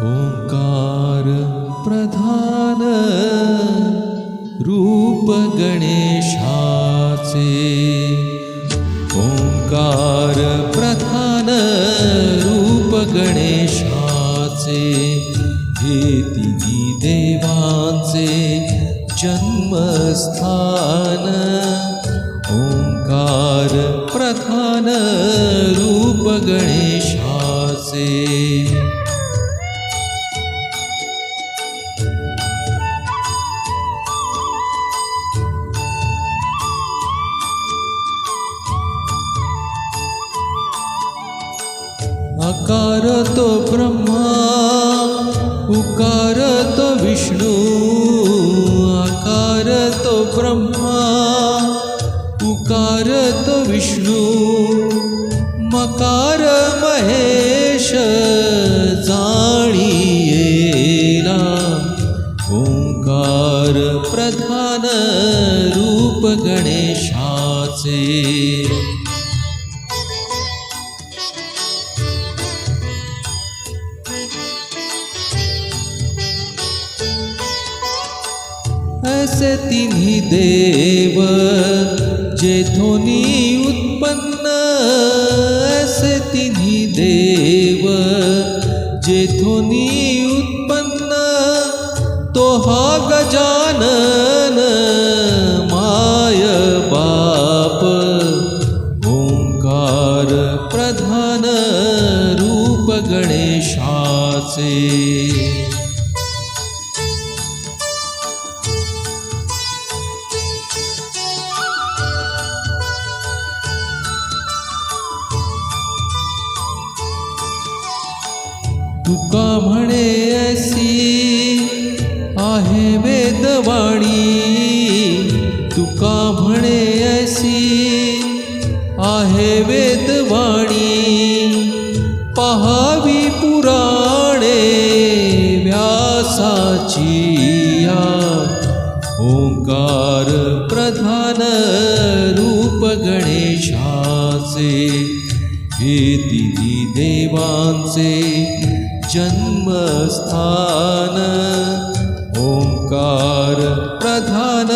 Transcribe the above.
ओंकार प्रधान रूप गणेशाचे, ओंकार प्रधान रूप गणेशाचे, हे तिन्ही देवांचे जन्मस्थान, ओंकार प्रधान रूप गणेशाचे. अकार तो ब्रह्मा, उकार तो विष्णू, आकार तो ब्रह्मा, उकार तो विष्णू, मकार महेश जाणियेला, ओंकार प्रधान रूप गणेशाचे. ऐसे तिन्ही देव जेथोनी उत्पन्न, ऐसे तिन्ही देव जेथोनी उत्पन्न, तो हा गजानन माय बाप, ओंकार प्रधान रूप गणेशाचे. तुका म्हणे ऐसी आहे वेदवाणी, तुका म्हणे ऐसी आहे वेदवाणी, पहावी पुराणे व्यासाची या, ओंकार प्रधान रूप गणेशाचे, हे तिन्ही देवांचे जन्मस्थान, ओंकार प्रधान